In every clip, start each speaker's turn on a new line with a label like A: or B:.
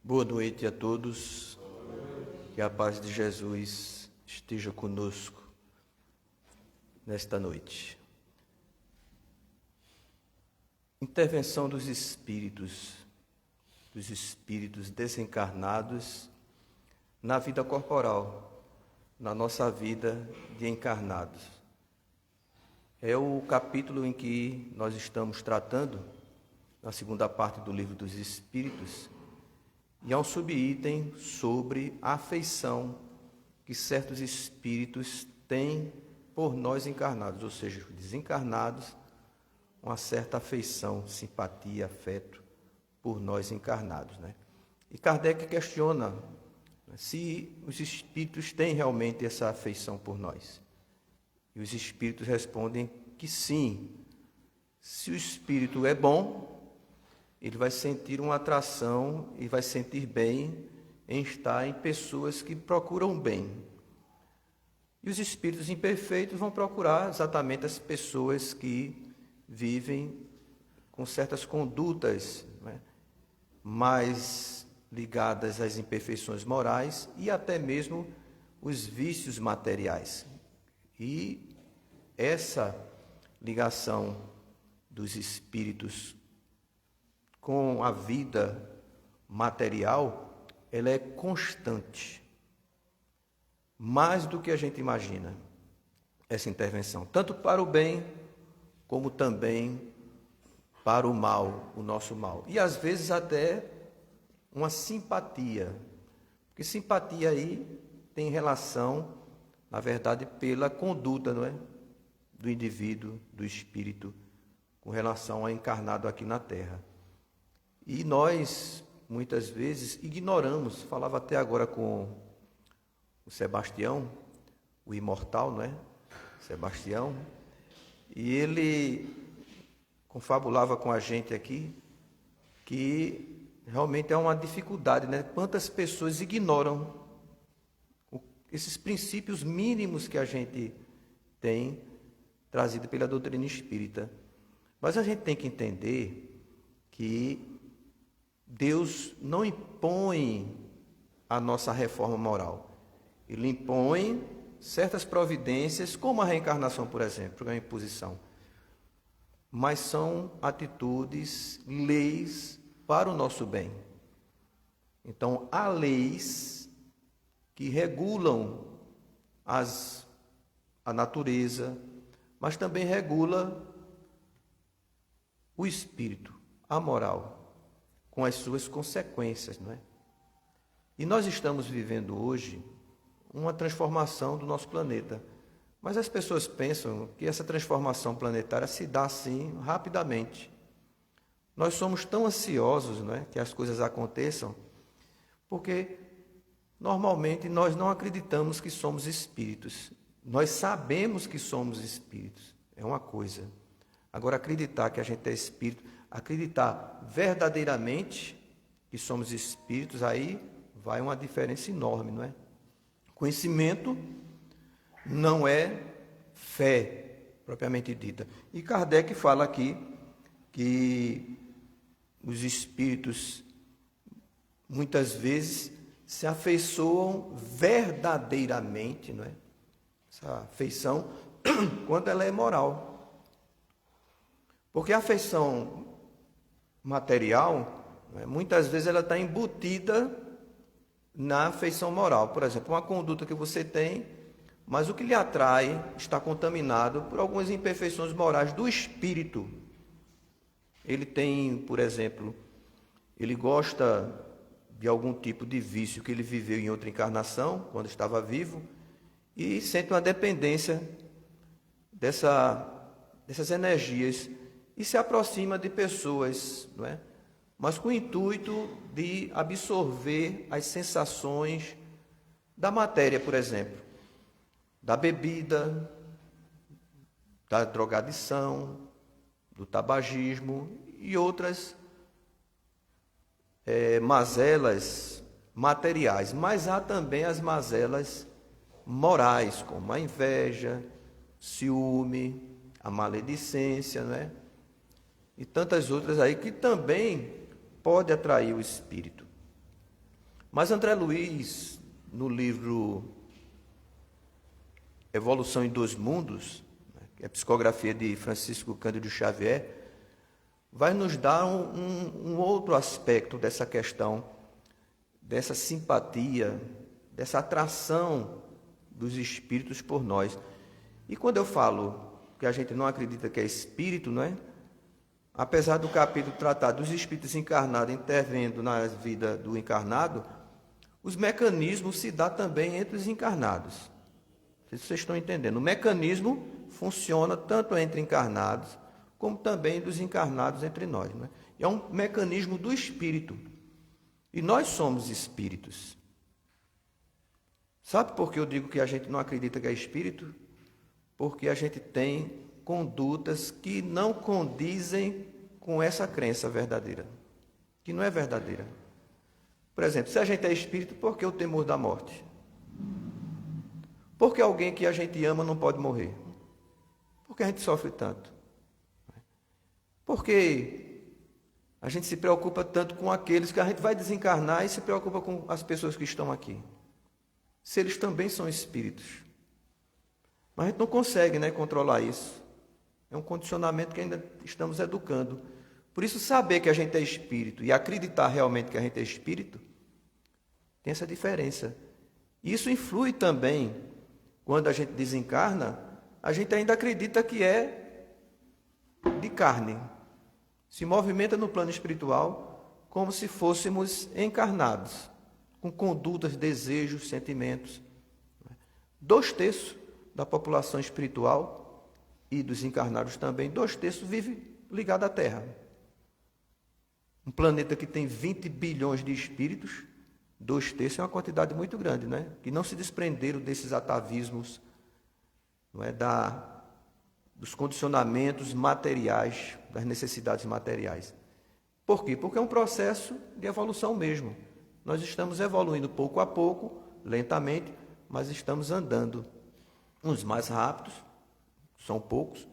A: Boa noite a todos, que a paz de Jesus esteja conosco nesta noite. Intervenção dos espíritos desencarnados na vida corporal, na nossa vida de encarnados. É o capítulo em que nós estamos tratando, na segunda parte do Livro dos Espíritos, e há um subitem sobre a afeição que certos espíritos têm por nós encarnados, ou seja, os desencarnados, uma certa afeição, simpatia, afeto por nós encarnados, né? E Kardec questiona se os espíritos têm realmente essa afeição por nós. E os espíritos respondem que sim. Se o espírito é bom, ele vai sentir uma atração e vai sentir bem em estar em pessoas que procuram bem. E os espíritos imperfeitos vão procurar exatamente as pessoas que vivem com certas condutas, né, mais ligadas às imperfeições morais e até mesmo os vícios materiais. E essa ligação dos espíritos com a vida material, ela é constante, mais do que a gente imagina, essa intervenção, tanto para o bem, como também para o mal, o nosso mal. E às vezes até uma simpatia, porque simpatia aí tem relação, na verdade, pela conduta, não é? Do indivíduo, do espírito, com relação ao encarnado aqui na Terra. E nós, muitas vezes, ignoramos, falava até agora com o Sebastião, o imortal, não é? Sebastião, e ele confabulava com a gente aqui que realmente é uma dificuldade, né? Quantas pessoas ignoram esses princípios mínimos que a gente tem trazido pela doutrina espírita. Mas a gente tem que entender que Deus não impõe a nossa reforma moral. Ele impõe certas providências, como a reencarnação, por exemplo, é uma imposição. Mas são atitudes, leis para o nosso bem. Então, há leis que regulam a natureza, mas também regula o espírito, a moral, com as suas consequências, não é? E nós estamos vivendo hoje uma transformação do nosso planeta. Mas as pessoas pensam que essa transformação planetária se dá assim rapidamente. Nós somos tão ansiosos, não é, que as coisas aconteçam, porque normalmente nós não acreditamos que somos espíritos. Nós sabemos que somos espíritos, é uma coisa. Agora, acreditar que a gente é espírito, acreditar verdadeiramente que somos espíritos, aí vai uma diferença enorme, não é? Conhecimento não é fé, propriamente dita. E Kardec fala aqui que os espíritos, muitas vezes, se afeiçoam verdadeiramente, não é? Essa afeição, quando ela é moral. Porque a afeição material, né, muitas vezes ela está embutida na afeição moral. Por exemplo, uma conduta que você tem, mas o que lhe atrai está contaminado por algumas imperfeições morais do espírito. Ele tem, por exemplo, ele gosta de algum tipo de vício que ele viveu em outra encarnação, quando estava vivo, e sente uma dependência dessas energias e se aproxima de pessoas, não é? Mas com o intuito de absorver as sensações da matéria, por exemplo, da bebida, da drogadição, do tabagismo e outras mazelas materiais. Mas há também as mazelas morais, como a inveja, ciúme, a maledicência, não é? E tantas outras aí que também pode atrair o espírito. Mas André Luiz, no livro Evolução em Dois Mundos, que é a psicografia de Francisco Cândido Xavier, vai nos dar um outro aspecto dessa questão, dessa simpatia, dessa atração dos espíritos por nós. E quando eu falo que a gente não acredita que é espírito, não é? Apesar do capítulo tratar dos espíritos encarnados intervindo na vida do encarnado, os mecanismos se dão também entre os encarnados. Não sei se vocês estão entendendo. O mecanismo funciona tanto entre encarnados, como também dos encarnados entre nós. Não é? É um mecanismo do espírito. E nós somos espíritos. Sabe por que eu digo que a gente não acredita que é espírito? Porque a gente tem condutas que não condizem com essa crença verdadeira, que não é verdadeira. Por exemplo, se a gente é espírito, por que o temor da morte? Por que alguém que a gente ama não pode morrer? Por que a gente sofre tanto? Por que a gente se preocupa tanto com aqueles que a gente vai desencarnar e se preocupa com as pessoas que estão aqui? Se eles também são espíritos. Mas a gente não consegue, né, controlar isso. É um condicionamento que ainda estamos educando. Por isso, saber que a gente é espírito e acreditar realmente que a gente é espírito, tem essa diferença. Isso influi também, quando a gente desencarna, a gente ainda acredita que é de carne. Se movimenta no plano espiritual como se fôssemos encarnados, com condutas, desejos, sentimentos. 2/3 da população espiritual e dos encarnados também, 2/3 vive ligado à Terra. Um planeta que tem 20 bilhões de espíritos, 2/3 é uma quantidade muito grande, né? Que não se desprenderam desses atavismos, não é? Dos condicionamentos materiais, das necessidades materiais. Por quê? Porque é um processo de evolução mesmo. Nós estamos evoluindo pouco a pouco, lentamente, mas estamos andando. Uns mais rápidos, são poucos,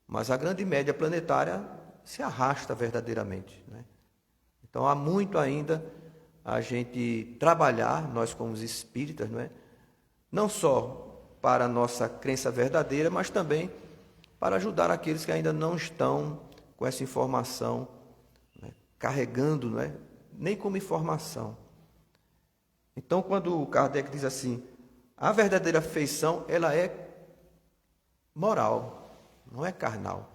A: mas a grande média planetária se arrasta verdadeiramente, né? Então há muito ainda a gente trabalhar, nós como os espíritas, não é? Não só para a nossa crença verdadeira, mas também para ajudar aqueles que ainda não estão com essa informação, né, carregando, não é? Nem como informação. Então, quando Kardec diz assim, a verdadeira feição, ela é moral, não é carnal,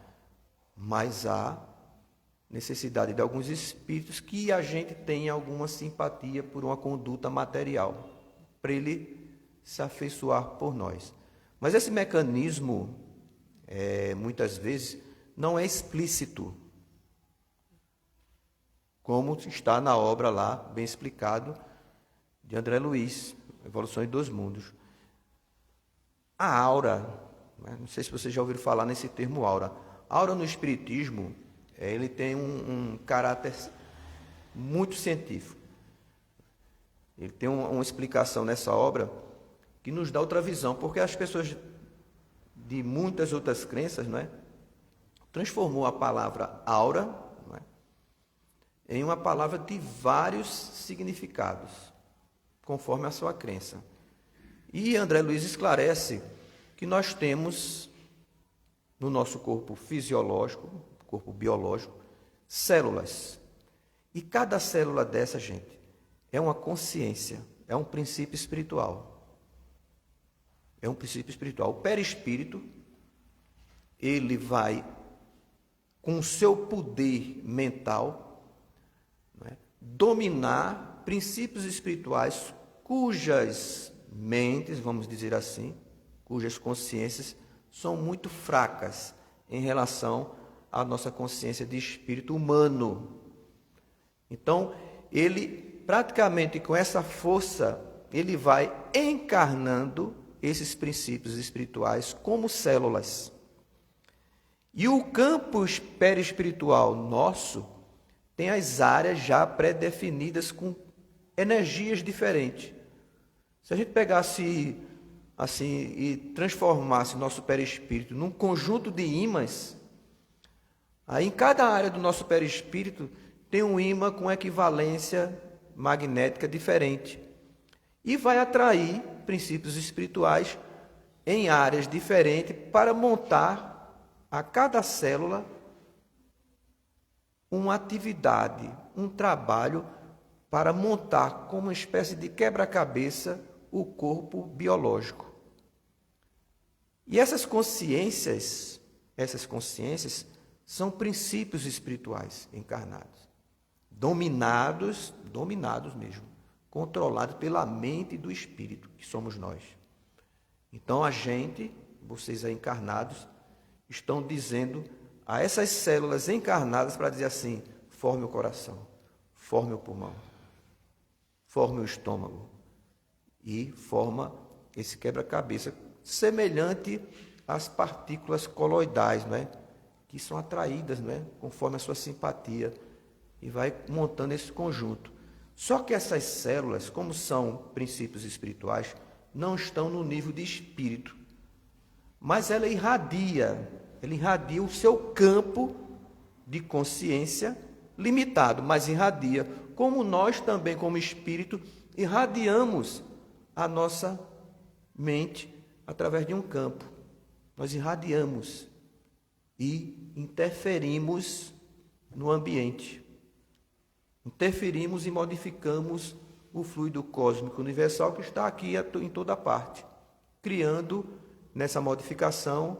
A: mas há necessidade de alguns espíritos que a gente tenha alguma simpatia por uma conduta material, para ele se afeiçoar por nós. Mas esse mecanismo, muitas vezes, não é explícito, como está na obra lá, bem explicado, de André Luiz, Evolução em Dois Mundos. A aura, não sei se vocês já ouviram falar nesse termo aura. Aura no Espiritismo, ele tem um caráter muito científico. Ele tem uma explicação nessa obra que nos dá outra visão, porque as pessoas de muitas outras crenças, não é, transformou a palavra aura, não é, em uma palavra de vários significados, conforme a sua crença. E André Luiz esclarece que nós temos no nosso corpo fisiológico, corpo biológico, células. E cada célula dessa, gente, é uma consciência, é um princípio espiritual. É um princípio espiritual. O perispírito, ele vai, com o seu poder mental, não é, dominar princípios espirituais cujas mentes, vamos dizer assim, cujas consciências são muito fracas em relação à nossa consciência de espírito humano. Então, ele praticamente com essa força, ele vai encarnando esses princípios espirituais como células. E o campo perispiritual nosso tem as áreas já pré-definidas com energias diferentes. Se a gente pegasse assim e transformasse nosso perispírito num conjunto de ímãs, aí em cada área do nosso perispírito tem um ímã com equivalência magnética diferente e vai atrair princípios espirituais em áreas diferentes para montar a cada célula uma atividade, um trabalho para montar como uma espécie de quebra-cabeça o corpo biológico. E essas consciências são princípios espirituais encarnados, dominados mesmo, controlados pela mente do espírito, que somos nós. Então vocês aí encarnados, estão dizendo a essas células encarnadas para dizer assim: forme o coração, forme o pulmão, forme o estômago e forma esse quebra-cabeça semelhante às partículas coloidais, não é? Que são atraídas, não é? Conforme a sua simpatia, e vai montando esse conjunto. Só que essas células, como são princípios espirituais, não estão no nível de espírito, mas ela irradia o seu campo de consciência limitado, mas irradia, como nós também, como espírito, irradiamos a nossa mente através de um campo. Nós irradiamos e interferimos no ambiente. Interferimos e modificamos o fluido cósmico universal que está aqui em toda parte, criando nessa modificação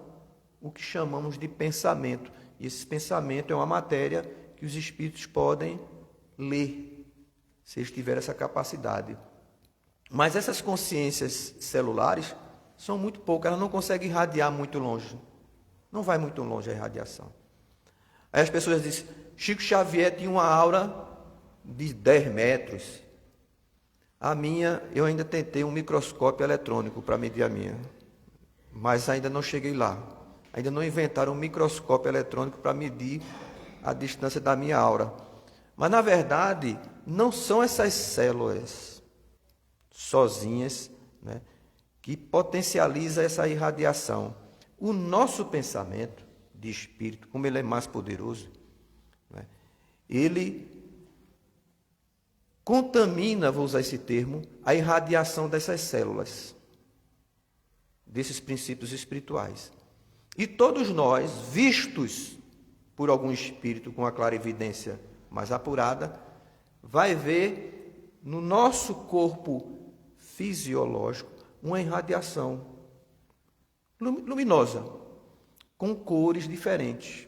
A: o que chamamos de pensamento. E esse pensamento é uma matéria que os espíritos podem ler, se eles tiverem essa capacidade. Mas essas consciências celulares são muito poucas, elas não conseguem irradiar muito longe. Não vai muito longe a irradiação. Aí as pessoas dizem: Chico Xavier tinha uma aura de 10 metros. A minha, eu ainda tentei um microscópio eletrônico para medir a minha, mas ainda não cheguei lá. Ainda não inventaram um microscópio eletrônico para medir a distância da minha aura. Mas, na verdade, não são essas células sozinhas, né, que potencializa essa irradiação. O nosso pensamento de espírito, como ele é mais poderoso, né, ele contamina, vou usar esse termo, a irradiação dessas células, desses princípios espirituais. E todos nós, vistos por algum espírito com a clarividência mais apurada, vai ver no nosso corpo fisiológico uma irradiação luminosa, com cores diferentes,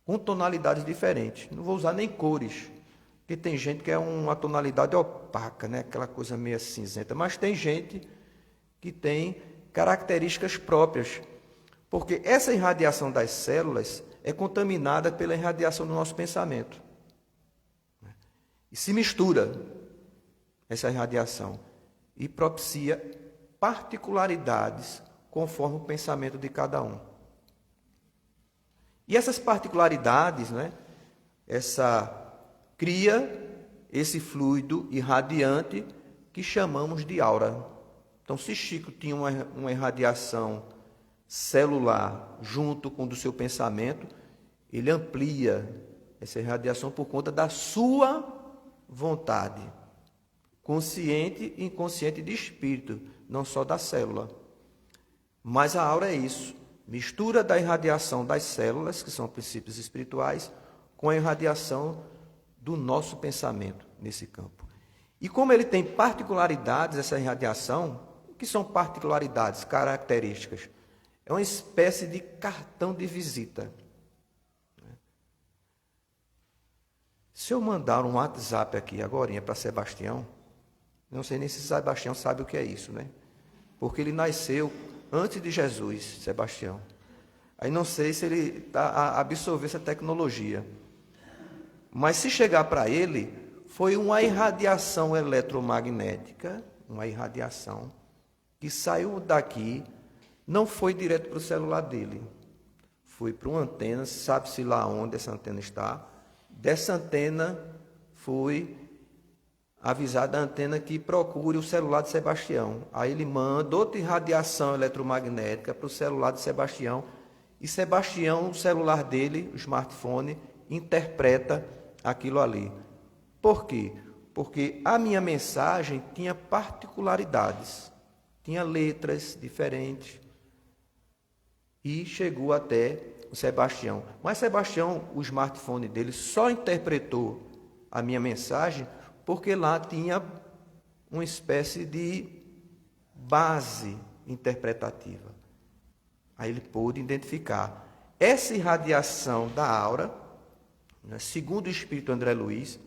A: com tonalidades diferentes. Não vou usar nem cores, porque tem gente que é uma tonalidade opaca, né? Aquela coisa meio cinzenta, mas tem gente que tem características próprias, porque essa irradiação das células é contaminada pela irradiação do nosso pensamento. E se mistura essa irradiação e propicia particularidades conforme o pensamento de cada um. E essas particularidades, né, cria esse fluido irradiante que chamamos de aura. Então, se Chico tinha uma irradiação celular junto com o do seu pensamento, ele amplia essa irradiação por conta da sua vontade, consciente e inconsciente de espírito, não só da célula. Mas a aura é isso, mistura da irradiação das células, que são princípios espirituais, com a irradiação do nosso pensamento nesse campo. E como ele tem particularidades, essa irradiação, o que são particularidades, características? É uma espécie de cartão de visita. Se eu mandar um WhatsApp aqui agora para Sebastião, não sei nem se Sebastião sabe o que é isso, né? Porque ele nasceu antes de Jesus, Sebastião. Aí não sei se ele absorveu essa tecnologia. Mas se chegar para ele, foi uma irradiação eletromagnética, uma irradiação que saiu daqui, não foi direto para o celular dele. Foi para uma antena, sabe-se lá onde essa antena está. Dessa antena foi avisada a antena que procure o celular de Sebastião. Aí ele manda outra irradiação eletromagnética para o celular de Sebastião. E Sebastião, o celular dele, o smartphone, interpreta aquilo ali. Por quê? porque a minha mensagem tinha particularidades, tinha letras diferentes, e chegou até o Sebastião. Mas Sebastião, o smartphone dele, só interpretou a minha mensagem porque lá tinha uma espécie de base interpretativa. Aí ele pôde identificar essa irradiação da aura, né, segundo o espírito André Luiz,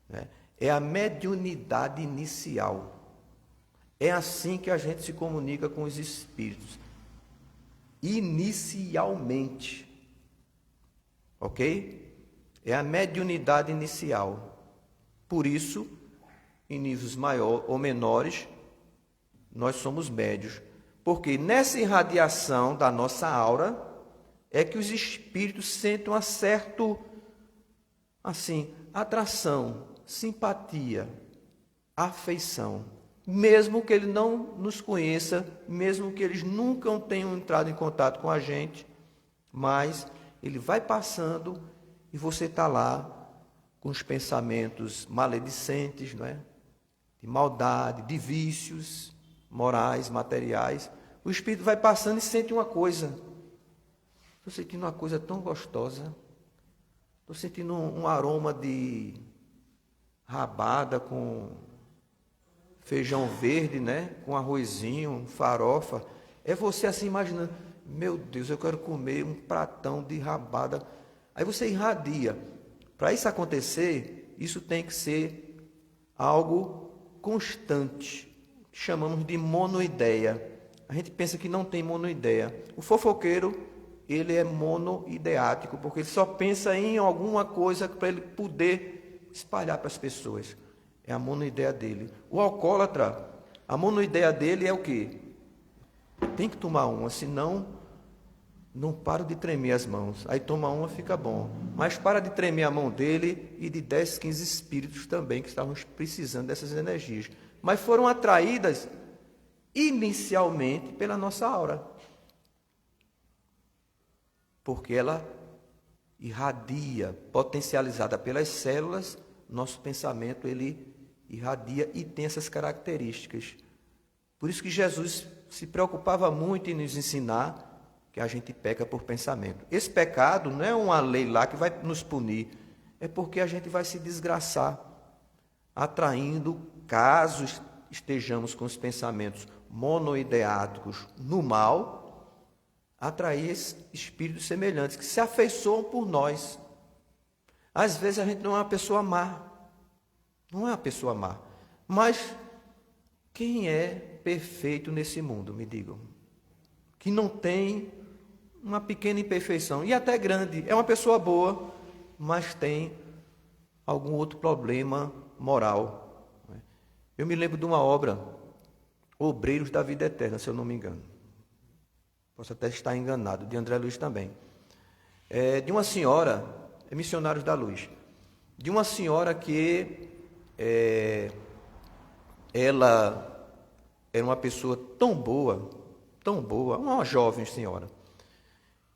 A: né, é a mediunidade inicial. É assim que a gente se comunica com os espíritos. Inicialmente. Ok? É a mediunidade inicial. Por isso, em níveis maiores ou menores, nós somos médios. Porque nessa irradiação da nossa aura é que os espíritos sentem uma certa, assim, atração, simpatia, afeição. Mesmo que ele não nos conheça, mesmo que eles nunca tenham entrado em contato com a gente, mas ele vai passando e você está lá com os pensamentos maledicentes, não é? De maldade, de vícios morais, materiais. O espírito vai passando e sente uma coisa. Estou sentindo uma coisa tão gostosa. Estou sentindo um aroma de rabada com feijão verde, né? Com arrozinho, farofa. É você assim imaginando, meu Deus, eu quero comer um pratão de rabada. Aí você irradia. Para isso acontecer, isso tem que ser algo constante. Chamamos de monoideia. A gente pensa que não tem monoideia. O fofoqueiro, ele é monoideático, porque ele só pensa em alguma coisa para ele poder espalhar para as pessoas. É a monoideia dele. O alcoólatra, a monoideia dele é o quê? Tem que tomar uma, senão não para de tremer as mãos. Aí toma uma, fica bom. Mas para de tremer a mão dele e de 10, 15 espíritos também que estavam precisando dessas energias. Mas foram atraídas inicialmente pela nossa aura. Porque ela irradia, potencializada pelas células, nosso pensamento ele irradia e tem essas características. Por isso que Jesus se preocupava muito em nos ensinar que a gente peca por pensamento. Esse pecado não é uma lei lá que vai nos punir, é porque a gente vai se desgraçar, atraindo, caso estejamos com os pensamentos monoideáticos no mal, atrair espíritos semelhantes que se afeiçoam por nós. Às vezes a gente não é uma pessoa má, não é uma pessoa má, mas quem é perfeito nesse mundo, me digam? Que não tem uma pequena imperfeição, e até grande, é uma pessoa boa, mas tem algum outro problema moral. Eu me lembro de uma obra, Obreiros da Vida Eterna, se eu não me engano. Posso até estar enganado, de André Luiz também. De uma senhora, Missionários da Luz, de uma senhora que ela era uma pessoa tão boa, uma jovem senhora,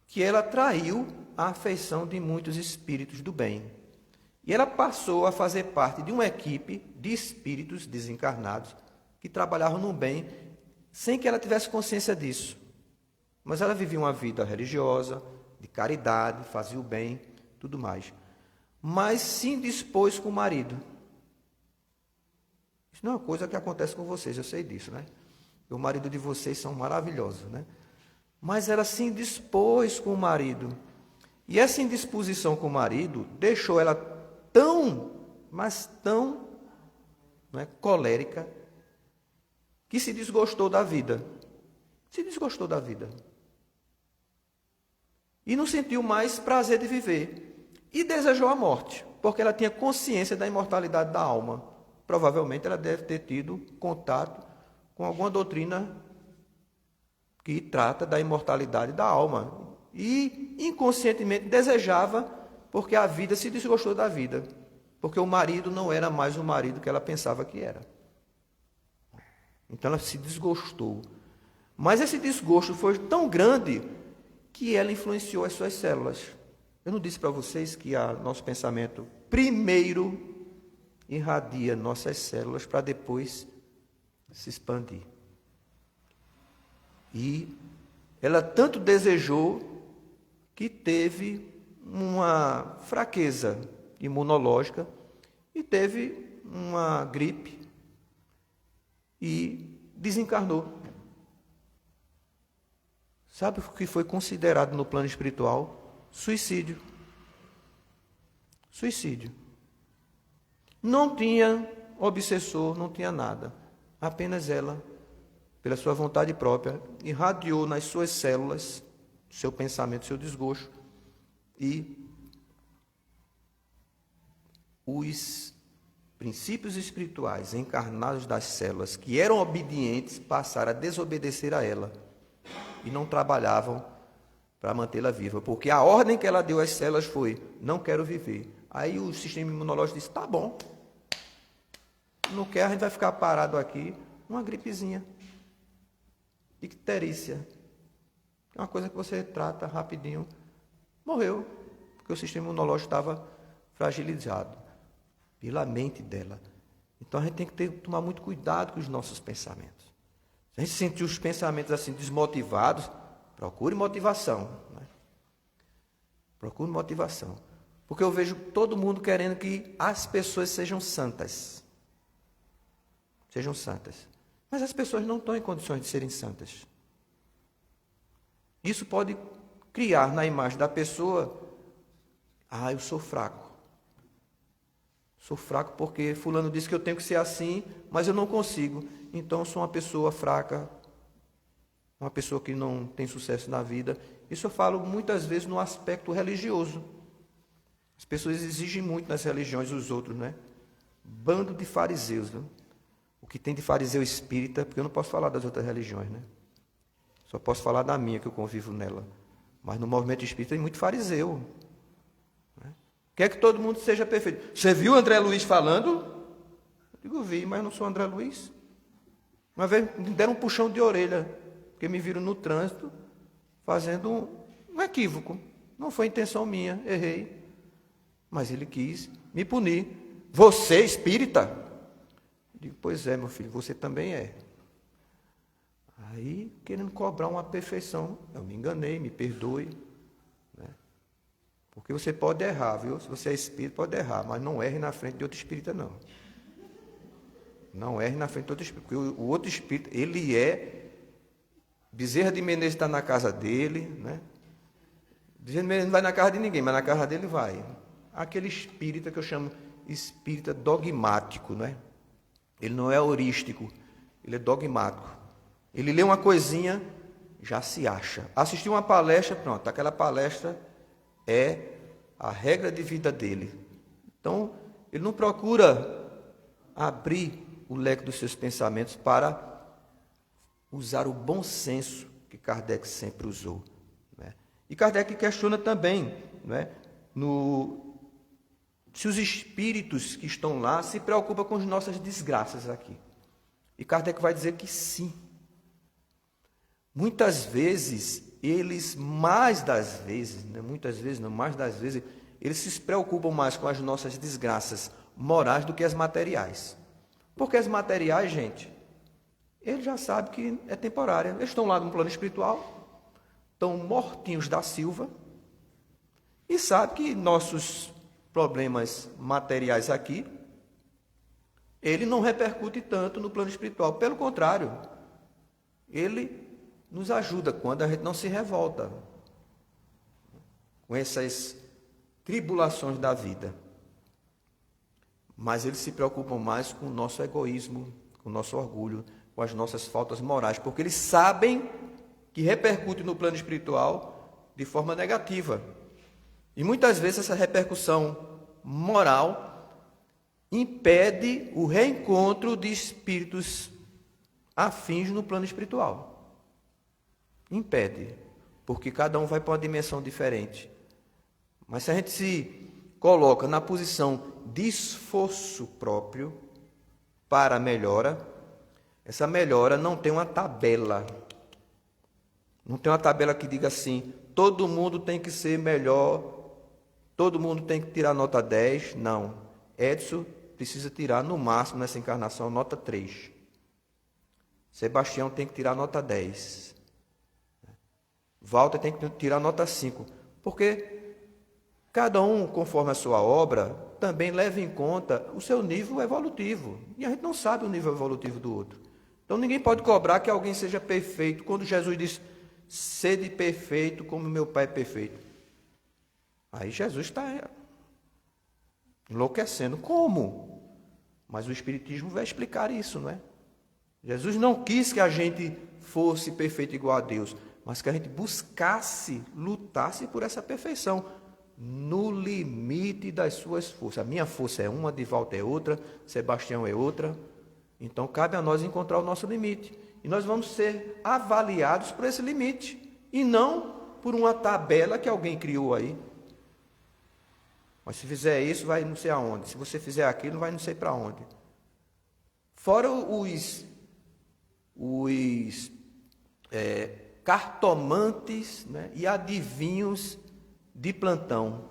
A: que ela atraiu a afeição de muitos espíritos do bem. E ela passou a fazer parte de uma equipe de espíritos desencarnados que trabalhavam no bem, sem que ela tivesse consciência disso. Mas ela vivia uma vida religiosa, de caridade, fazia o bem, tudo mais. Mas se indispôs com o marido. Isso não é uma coisa que acontece com vocês, eu sei disso, né? O marido de vocês são maravilhosos, né? Mas ela se indispôs com o marido. E essa indisposição com o marido deixou ela tão, mas tão, né, colérica, que se desgostou da vida. Se desgostou da vida. E não sentiu mais prazer de viver. E desejou a morte, porque ela tinha consciência da imortalidade da alma. Provavelmente ela deve ter tido contato com alguma doutrina que trata da imortalidade da alma. E inconscientemente desejava, porque a vida se desgostou da vida. Porque o marido não era mais o marido que ela pensava que era. Então ela se desgostou. Mas esse desgosto foi tão grande que ela influenciou as suas células. Eu não disse para vocês que nosso pensamento primeiro irradia nossas células para depois se expandir. E ela tanto desejou que teve uma fraqueza imunológica e teve uma gripe e desencarnou. Sabe o que foi considerado no plano espiritual? Suicídio. Suicídio. Não tinha obsessor, não tinha nada. Apenas ela, pela sua vontade própria, irradiou nas suas células seu pensamento, seu desgosto, e os princípios espirituais encarnados das células, que eram obedientes, passaram a desobedecer a ela e não trabalhavam para mantê-la viva, porque a ordem que ela deu às células foi: não quero viver. Aí o sistema imunológico disse: tá bom, não quer, a gente vai ficar parado aqui, uma gripezinha, icterícia, é uma coisa que você trata rapidinho, morreu, porque o sistema imunológico estava fragilizado pela mente dela. Então a gente tem que tomar muito cuidado com os nossos pensamentos. Se a gente sentir os pensamentos assim desmotivados, procure motivação, né? Procure motivação. Porque eu vejo todo mundo querendo que as pessoas sejam santas. Sejam santas. Mas as pessoas não estão em condições de serem santas. Isso pode criar na imagem da pessoa: ah, eu sou fraco. Sou fraco porque fulano disse que eu tenho que ser assim, mas eu não consigo. Então eu sou uma pessoa fraca, uma pessoa que não tem sucesso na vida. Isso eu falo muitas vezes no aspecto religioso. As pessoas exigem muito nas religiões dos outros, né? Bando de fariseus, né? O que tem de fariseu espírita, porque eu não posso falar das outras religiões, né? Só posso falar da minha, que eu convivo nela. Mas no movimento espírita tem muito fariseu. Né? Quer que todo mundo seja perfeito. Você viu André Luiz falando? Eu digo: vi, mas não sou André Luiz. Uma vez me deram um puxão de orelha, porque me viram no trânsito fazendo um equívoco. Não foi intenção minha, errei. Mas ele quis me punir. Você, espírita? Eu digo: pois é, meu filho, você também é. Aí, querendo cobrar uma perfeição, eu me enganei, me perdoe. Né? Porque você pode errar, viu? Se você é espírita, pode errar, mas não erre na frente de outro espírita, não. Não erre na frente de outro espírita, porque o outro espírita, ele é... Bezerra de Menezes está na casa dele, né? Bezerra de Menezes não vai na casa de ninguém, mas na casa dele vai. Aquele espírita que eu chamo espírita dogmático, né? Ele não é heurístico, ele é dogmático. Ele lê uma coisinha, já se acha. Assistiu uma palestra, pronto, aquela palestra é a regra de vida dele. Então, ele não procura abrir o leque dos seus pensamentos para usar o bom senso que Kardec sempre usou. Né? E Kardec questiona também, né, se os espíritos que estão lá se preocupam com as nossas desgraças aqui. E Kardec vai dizer que sim. Muitas vezes, eles, mais das vezes, né, muitas vezes, não, mais das vezes, eles se preocupam mais com as nossas desgraças morais do que as materiais. Porque as materiais, gente, eles já sabem que é temporária. Eles estão lá no plano espiritual, estão mortinhos da Silva, e sabem que nossos problemas materiais aqui, ele não repercute tanto no plano espiritual. Pelo contrário, ele nos ajuda quando a gente não se revolta com essas tribulações da vida. Mas eles se preocupam mais com o nosso egoísmo, com o nosso orgulho, com as nossas faltas morais, porque eles sabem que repercute no plano espiritual de forma negativa. E muitas vezes essa repercussão moral impede o reencontro de espíritos afins no plano espiritual. Impede, porque cada um vai para uma dimensão diferente. Mas se a gente se coloca na posição de esforço próprio para a melhora, essa melhora não tem uma tabela. Não tem uma tabela que diga assim: todo mundo tem que ser melhor, todo mundo tem que tirar nota 10. Não. Edson precisa tirar, no máximo, nessa encarnação, nota 3. Sebastião tem que tirar nota 10. Walter tem que tirar nota 5. Porque cada um, conforme a sua obra, também leva em conta o seu nível evolutivo. E a gente não sabe o nível evolutivo do outro. Então ninguém pode cobrar que alguém seja perfeito. Quando Jesus diz, sede perfeito como meu Pai é perfeito. Aí Jesus está enlouquecendo. Como? Mas o Espiritismo vai explicar isso, não é? Jesus não quis que a gente fosse perfeito igual a Deus, mas que a gente buscasse, lutasse por essa perfeição, no limite das suas forças. A minha força é uma, de Walter é outra, Sebastião é outra. Então cabe a nós encontrar o nosso limite. E nós vamos ser avaliados por esse limite, e não por uma tabela que alguém criou aí. Mas se fizer isso, vai não sei aonde. Se você fizer aquilo, vai não sei para onde. Fora os cartomantes, né, e adivinhos de plantão.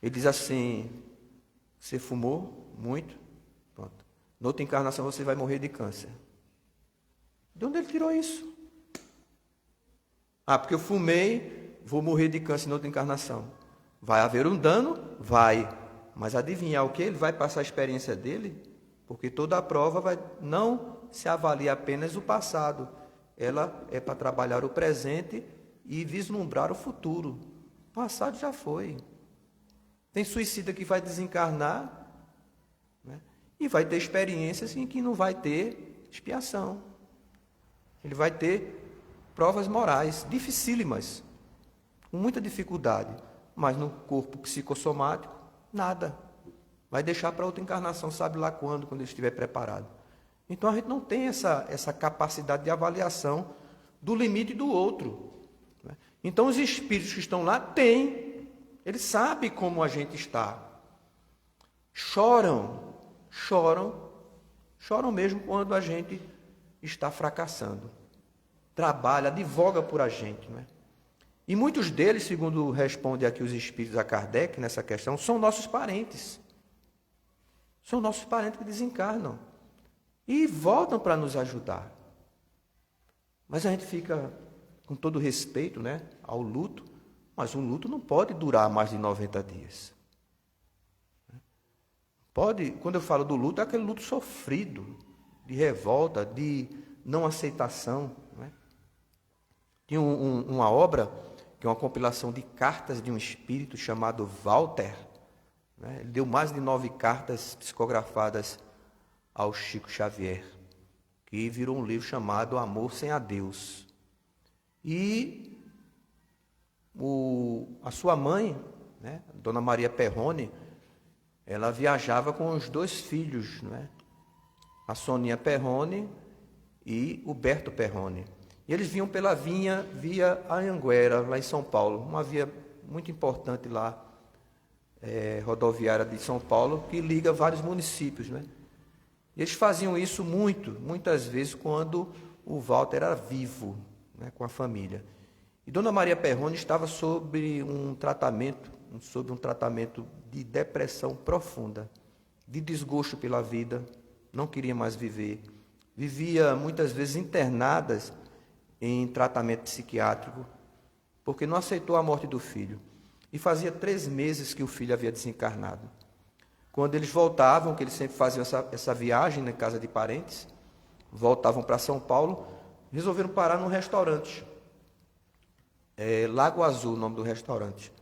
A: Ele diz assim, você fumou muito? Pronto. Noutra encarnação você vai morrer de câncer. De onde ele tirou isso? Ah, porque eu fumei, vou morrer de câncer noutra encarnação. Vai haver um dano? Vai. Mas adivinhar o que? Ele vai passar a experiência dele? Porque toda a prova não se avalia apenas o passado. Ela é para trabalhar o presente e vislumbrar o futuro. O passado já foi. Tem suicida que vai desencarnar, né, e vai ter experiências em que não vai ter expiação. Ele vai ter provas morais dificílimas, com muita dificuldade, mas no corpo psicossomático, nada. Vai deixar para outra encarnação, sabe lá quando ele estiver preparado. Então a gente não tem essa capacidade de avaliação do limite do outro. Né? Então os espíritos que estão lá têm, eles sabem como a gente está. Choram mesmo quando a gente está fracassando. Trabalha, advoga por a gente. Não é? E muitos deles, segundo responde aqui os espíritos a Kardec nessa questão, são nossos parentes. São nossos parentes que desencarnam. E voltam para nos ajudar. Mas a gente fica, com todo respeito, né, ao luto, mas um luto não pode durar mais de 90 dias. Pode, quando eu falo do luto, é aquele luto sofrido, de revolta, de não aceitação. Né? Tinha uma obra, que é uma compilação de cartas de um espírito chamado Walter. Né? Ele deu mais de 9 cartas psicografadas ao Chico Xavier, que virou um livro chamado Amor sem Adeus. E a sua mãe, né, Dona Maria Perrone, ela viajava com os 2 filhos, né, a Soninha Perrone e o Berto Perrone. E eles vinham pela via Anhanguera, lá em São Paulo, uma via muito importante lá, rodoviária de São Paulo, que liga vários municípios, né? E eles faziam isso muitas vezes, quando o Walter era vivo, né, com a família. E Dona Maria Perrone estava sob um tratamento de depressão profunda, de desgosto pela vida, não queria mais viver. Vivia muitas vezes internadas em tratamento psiquiátrico, porque não aceitou a morte do filho. E fazia 3 meses que o filho havia desencarnado. Quando eles voltavam, que eles sempre faziam essa viagem na casa de parentes, voltavam para São Paulo, resolveram parar num restaurante. Lago Azul, o nome do restaurante.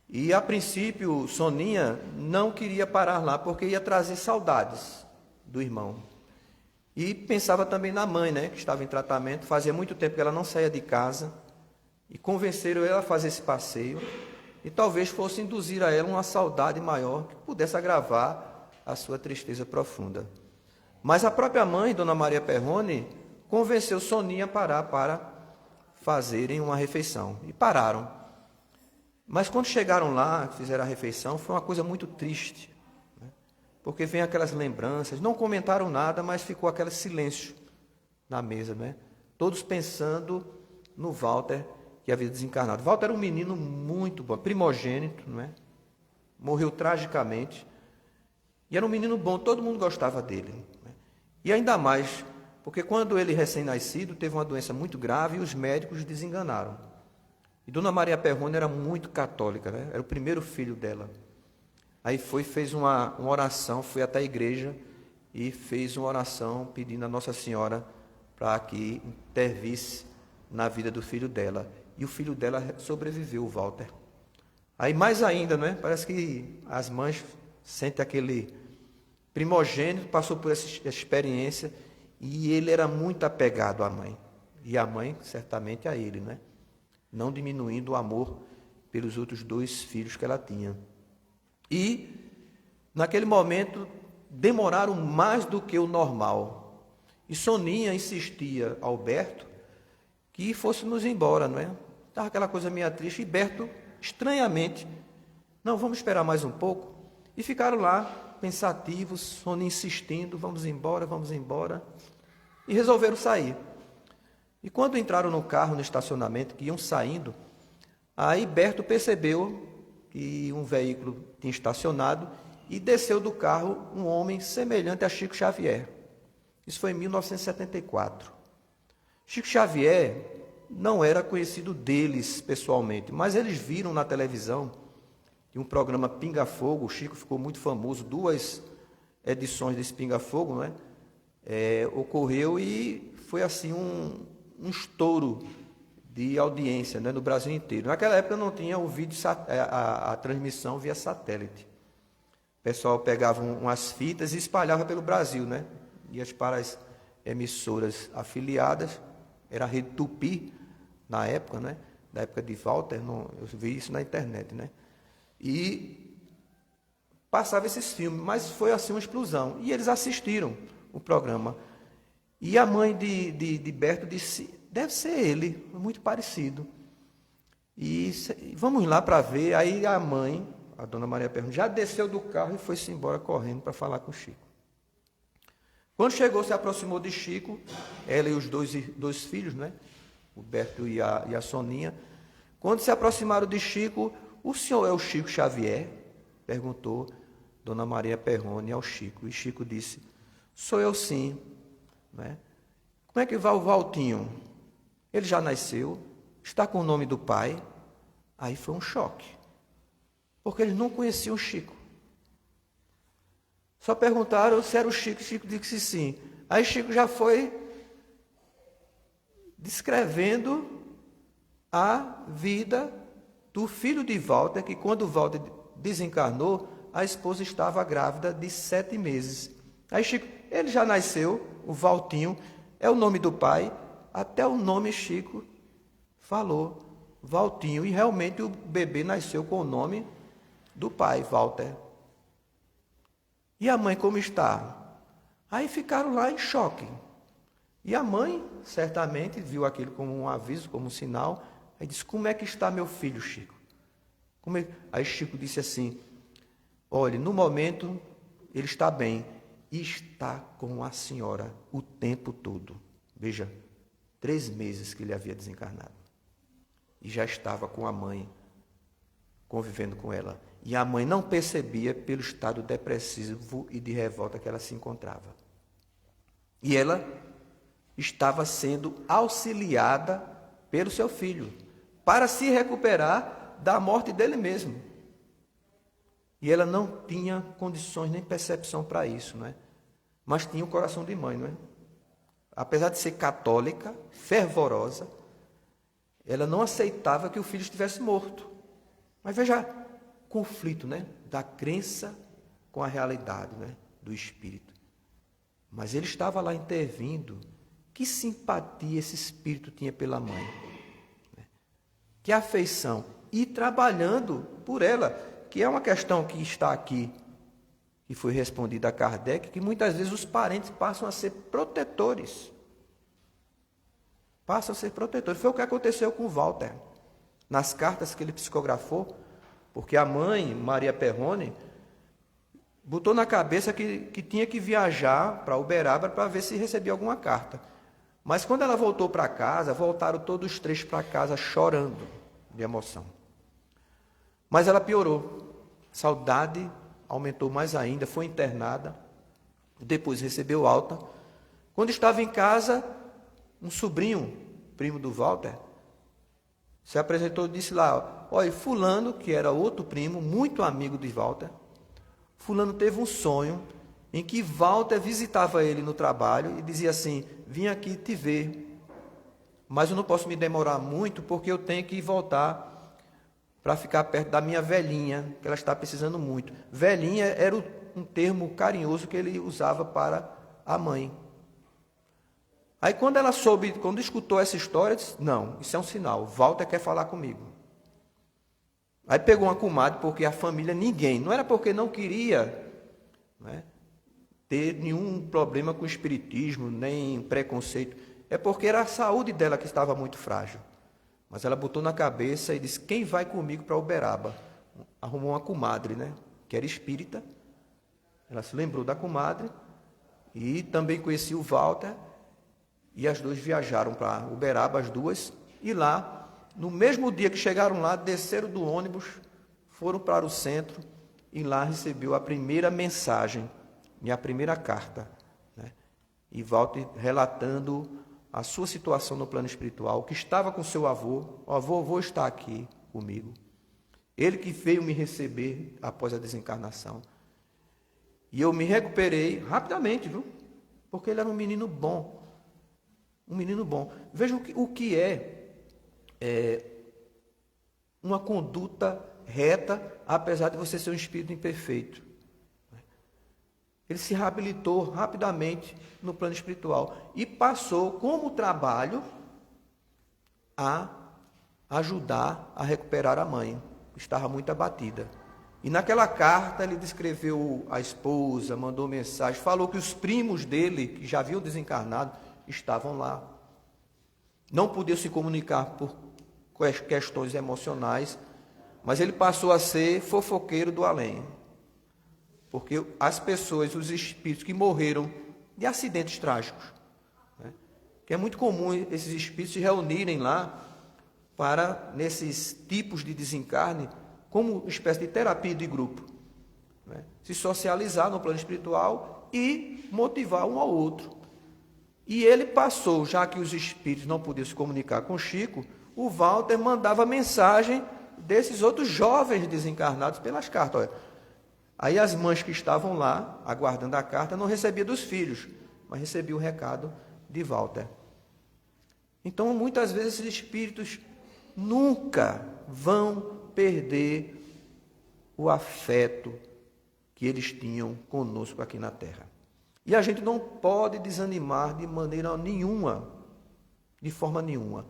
A: E, a princípio, Soninha não queria parar lá, porque ia trazer saudades do irmão. E pensava também na mãe, né, que estava em tratamento, fazia muito tempo que ela não saía de casa, e convenceram ela a fazer esse passeio, e talvez fosse induzir a ela uma saudade maior, que pudesse agravar a sua tristeza profunda. Mas a própria mãe, Dona Maria Perrone, convenceu Soninha a parar para fazerem uma refeição. E pararam. Mas quando chegaram lá, fizeram a refeição, foi uma coisa muito triste. Né? Porque vem aquelas lembranças, não comentaram nada, mas ficou aquele silêncio na mesa, né? Todos pensando no Walter, que havia desencarnado. Walter era um menino muito bom, primogênito, não é? morreu tragicamente. E era um menino bom, todo mundo gostava dele. E ainda mais, porque quando ele recém-nascido teve uma doença muito grave e os médicos desenganaram. E Dona Maria Perrone era muito católica, né? Era o primeiro filho dela. Aí fez uma oração, foi até a igreja e fez uma oração pedindo a Nossa Senhora para que intervisse na vida do filho dela. E o filho dela sobreviveu, o Walter. Aí mais ainda, né? Parece que as mães sentem aquele primogênito, passou por essa experiência e ele era muito apegado à mãe. E a mãe, certamente, a ele, né? Não diminuindo o amor pelos outros 2 filhos que ela tinha. E, naquele momento, demoraram mais do que o normal. E Soninha insistia ao Berto que fôssemos embora, não é? Estava aquela coisa meio triste. E Berto, estranhamente, não, vamos esperar mais um pouco. E ficaram lá, pensativos, Soninha insistindo, vamos embora. E resolveram sair. E quando entraram no carro, no estacionamento, que iam saindo, aí Berto percebeu que um veículo tinha estacionado e desceu do carro um homem semelhante a Chico Xavier. Isso foi em 1974. Chico Xavier não era conhecido deles pessoalmente, mas eles viram na televisão, de um programa Pinga Fogo, o Chico ficou muito famoso, 2 edições desse Pinga Fogo, não é? Ocorreu e foi assim um estouro de audiência, né, no Brasil inteiro. Naquela época não tinha o vídeo, a transmissão via satélite. O pessoal pegava umas fitas e espalhava pelo Brasil, né? Ia para as emissoras afiliadas, era a Rede Tupi, na época, né? Da época de Walter, eu vi isso na internet, né? E passava esses filmes, mas foi assim uma explosão. E eles assistiram o programa. E a mãe de Berto disse, deve ser ele, muito parecido. E vamos lá para ver. Aí a mãe, a Dona Maria Perrone, já desceu do carro e foi-se embora correndo para falar com o Chico. Quando chegou, se aproximou de Chico, ela e os 2 filhos, né? O Berto e a Soninha. Quando se aproximaram de Chico, o senhor é o Chico Xavier? Perguntou Dona Maria Perrone ao Chico. E Chico disse, sou eu sim. Né? Como é que vai o Valtinho? Ele já nasceu, está com o nome do pai. Aí foi um choque, porque eles não conheciam o Chico. Só perguntaram se era o Chico, Chico disse sim. Aí Chico já foi descrevendo a vida do filho de Walter, que quando Walter desencarnou, a esposa estava grávida de 7 meses. Aí Chico, ele já nasceu, o Valtinho, é o nome do pai, até o nome Chico falou, Valtinho, e realmente o bebê nasceu com o nome do pai, Walter. E a mãe como está? Aí ficaram lá em choque. E a mãe, certamente, viu aquilo como um aviso, como um sinal, aí disse, como é que está meu filho, Chico? Aí Chico disse assim, olhe, no momento ele está bem, e está com a senhora o tempo todo. Veja, 3 meses que ele havia desencarnado. E já estava com a mãe, convivendo com ela. E a mãe não percebia pelo estado depressivo e de revolta que ela se encontrava. E ela estava sendo auxiliada pelo seu filho, para se recuperar da morte dele mesmo. E ela não tinha condições nem percepção para isso, não é? Mas tinha o coração de mãe, não é? Apesar de ser católica, fervorosa, ela não aceitava que o filho estivesse morto. Mas veja, conflito, né? Da crença com a realidade, né? Do espírito. Mas ele estava lá intervindo. Que simpatia esse espírito tinha pela mãe. Que afeição. E trabalhando por ela, que é uma questão que está aqui, que foi respondida a Kardec, que muitas vezes os parentes passam a ser protetores. Passam a ser protetores. Foi o que aconteceu com o Walter. Nas cartas que ele psicografou, porque a mãe, Maria Perrone, botou na cabeça que tinha que viajar para Uberaba para ver se recebia alguma carta. Mas quando ela voltou para casa, voltaram todos os 3 para casa chorando de emoção. Mas ela piorou. Saudade aumentou mais ainda, foi internada, depois recebeu alta. Quando estava em casa, um sobrinho, primo do Walter, se apresentou e disse lá, olha, fulano, que era outro primo, muito amigo de Walter, fulano teve um sonho em que Walter visitava ele no trabalho e dizia assim, vim aqui te ver, mas eu não posso me demorar muito porque eu tenho que voltar para ficar perto da minha velhinha, que ela está precisando muito. Velhinha era um termo carinhoso que ele usava para a mãe. Aí quando ela soube, quando escutou essa história, disse, não, isso é um sinal, Walter quer falar comigo. Aí pegou uma comadre, porque a família, ninguém, não era porque não queria, né, ter nenhum problema com o espiritismo, nem preconceito, é porque era a saúde dela que estava muito frágil. Mas ela botou na cabeça e disse, quem vai comigo para Uberaba? Arrumou uma comadre, né, que era espírita. Ela se lembrou da comadre e também conhecia o Walter. E as duas viajaram para Uberaba, as duas. E lá, no mesmo dia que chegaram lá, desceram do ônibus, foram para o centro. E lá recebeu a primeira mensagem, e a primeira carta, né? E Walter relatando a sua situação no plano espiritual, que estava com seu avô, o avô está aqui comigo. Ele que veio me receber após a desencarnação. E eu me recuperei rapidamente, viu? Porque ele era um menino bom. Um menino bom. Veja o que é uma conduta reta, apesar de você ser um espírito imperfeito. Ele se reabilitou rapidamente no plano espiritual e passou, como trabalho, a ajudar a recuperar a mãe, que estava muito abatida. E naquela carta ele descreveu a esposa, mandou mensagem, falou que os primos dele, que já haviam desencarnado, estavam lá. Não podia se comunicar por questões emocionais, mas ele passou a ser fofoqueiro do além. Porque as pessoas, os espíritos que morreram de acidentes trágicos, né, que é muito comum esses espíritos se reunirem lá para, nesses tipos de desencarne, como uma espécie de terapia de grupo, né, se socializar no plano espiritual e motivar um ao outro. E ele passou, já que os espíritos não podiam se comunicar com Chico, o Walter mandava mensagem desses outros jovens desencarnados pelas cartas. Olha, aí as mães que estavam lá, aguardando a carta, não recebiam dos filhos, mas recebiam o recado de Walter. Então, muitas vezes, esses espíritos nunca vão perder o afeto que eles tinham conosco aqui na Terra. E a gente não pode desanimar de maneira nenhuma, de forma nenhuma.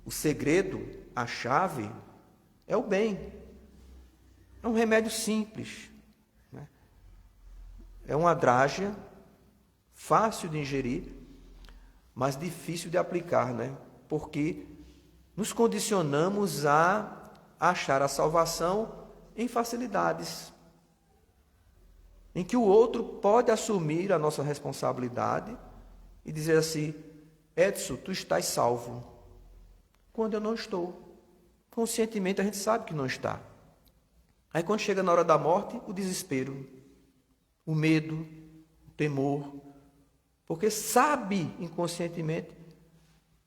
A: O segredo, a chave, é o bem. É um remédio simples. É uma drágia, fácil de ingerir, mas difícil de aplicar, né? Porque nos condicionamos a achar a salvação em facilidades, em que o outro pode assumir a nossa responsabilidade e dizer assim, Edson, tu estás salvo, quando eu não estou. Conscientemente a gente sabe que não está. Aí quando chega na hora da morte, o desespero, o medo, o temor, porque sabe inconscientemente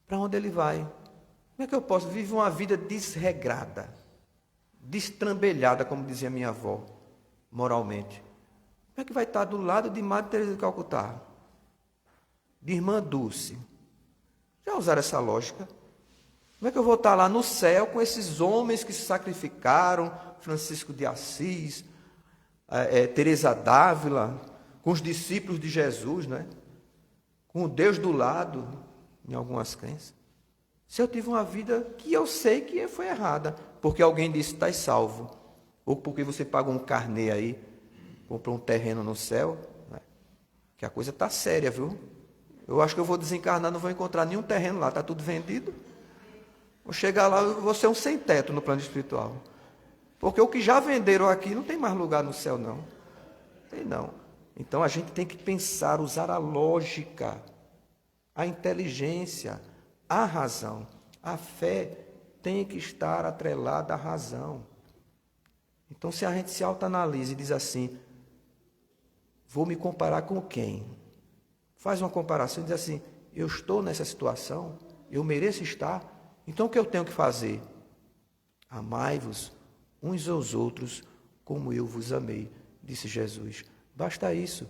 A: para onde ele vai. Como é que eu posso viver uma vida desregrada, destrambelhada, como dizia minha avó, moralmente? Como é que vai estar do lado de Madre Teresa de Calcutá, de Irmã Dulce? Já usaram essa lógica? Como é que eu vou estar lá no céu com esses homens que se sacrificaram, Francisco de Assis, Teresa d'Ávila, com os discípulos de Jesus, né? Com o Deus do lado, em algumas crenças. Se eu tive uma vida que eu sei que foi errada, porque alguém disse, está salvo, ou porque você pagou um carnê aí, comprou um terreno no céu, né? Que a coisa está séria, viu? Eu acho que eu vou desencarnar, não vou encontrar nenhum terreno lá, está tudo vendido. Vou chegar lá, eu vou ser um sem-teto no plano espiritual. Porque o que já venderam aqui não tem mais lugar no céu, não. Tem não. Então a gente tem que pensar, usar a lógica, a inteligência, a razão. A fé tem que estar atrelada à razão. Então, se a gente se autoanalisa e diz assim, vou me comparar com quem? Faz uma comparação e diz assim, eu estou nessa situação, eu mereço estar, então o que eu tenho que fazer? Amai-vos uns aos outros como eu vos amei, disse Jesus. Basta isso.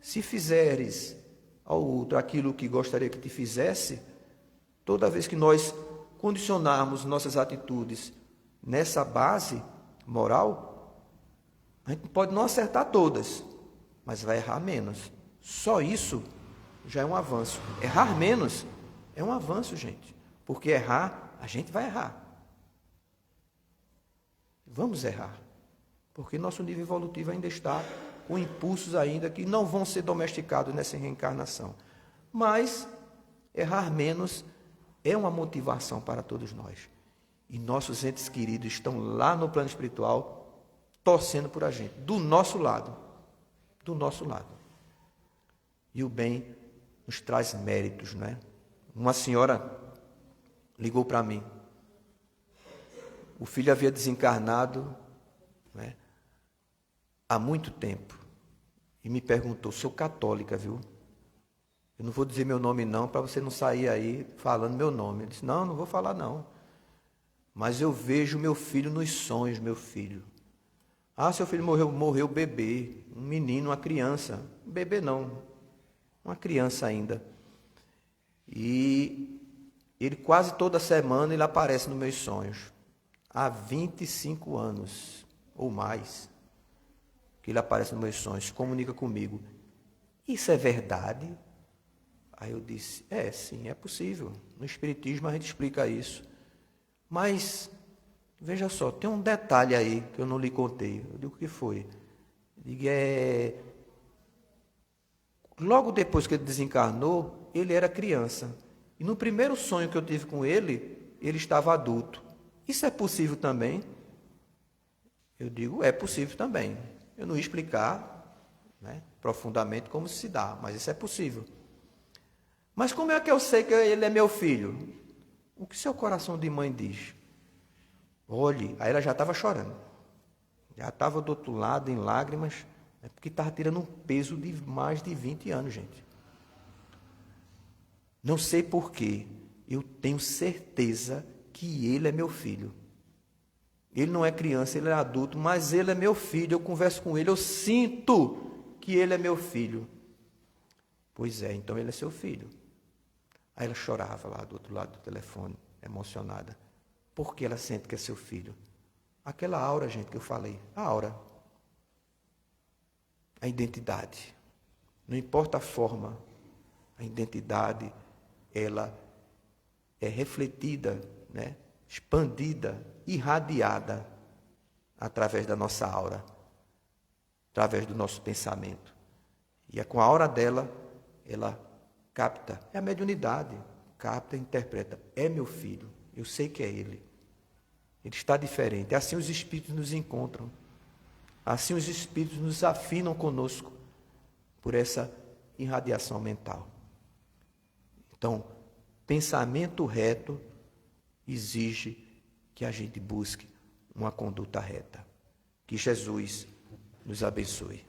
A: Se fizeres ao outro aquilo que gostaria que te fizesse, toda vez que nós condicionarmos nossas atitudes nessa base moral, a gente pode não acertar todas, mas vai errar menos. Só isso já é um avanço. Errar menos é um avanço, gente. Porque errar, a gente vai errar. Vamos errar. Porque nosso nível evolutivo ainda está com impulsos ainda que não vão ser domesticados nessa reencarnação. Mas errar menos é uma motivação para todos nós. E nossos entes queridos estão lá no plano espiritual torcendo por a gente, do nosso lado. Do nosso lado. E o bem nos traz méritos, não é? Uma senhora ligou para mim. O filho havia desencarnado, não é, há muito tempo. E me perguntou, sou católica, viu? Eu não vou dizer meu nome não, para você não sair aí falando meu nome. Eu disse, não vou falar não. Mas eu vejo meu filho nos sonhos, meu filho. Ah, seu filho morreu bebê, um menino, uma criança. Um bebê não, uma criança ainda. E ele quase toda semana ele aparece nos meus sonhos. Há 25 anos ou mais que ele aparece nos meus sonhos, se comunica comigo. Isso é verdade? Aí eu disse, sim, é possível. No Espiritismo a gente explica isso. Mas, veja só, tem um detalhe aí que eu não lhe contei. Eu digo, o que foi? Eu digo, logo depois que ele desencarnou, ele era criança. E no primeiro sonho que eu tive com ele, ele estava adulto. Isso é possível também? Eu digo, é possível também. Eu não ia explicar, né, profundamente como se dá, mas isso é possível. Mas como é que eu sei que ele é meu filho? O que seu coração de mãe diz? Olhe, aí ela já estava chorando. Já estava do outro lado em lágrimas, porque estava tirando um peso de mais de 20 anos, gente. Não sei porquê, eu tenho certeza que ele é meu filho. Ele não é criança, ele é adulto, mas ele é meu filho, eu converso com ele, eu sinto que ele é meu filho. Pois é, então ele é seu filho. Aí ela chorava lá do outro lado do telefone, emocionada. Por que ela sente que é seu filho? Aquela aura, gente, que eu falei, a aura. A identidade. Não importa a forma, a identidade, ela é refletida, né, expandida, irradiada através da nossa aura, através do nosso pensamento. E é com a aura dela, ela capta, é a mediunidade, capta e interpreta. É meu filho, eu sei que é ele. Ele está diferente. Assim os espíritos nos encontram. Assim os espíritos nos afinam conosco por essa irradiação mental. Então, pensamento reto exige que a gente busque uma conduta reta. Que Jesus nos abençoe.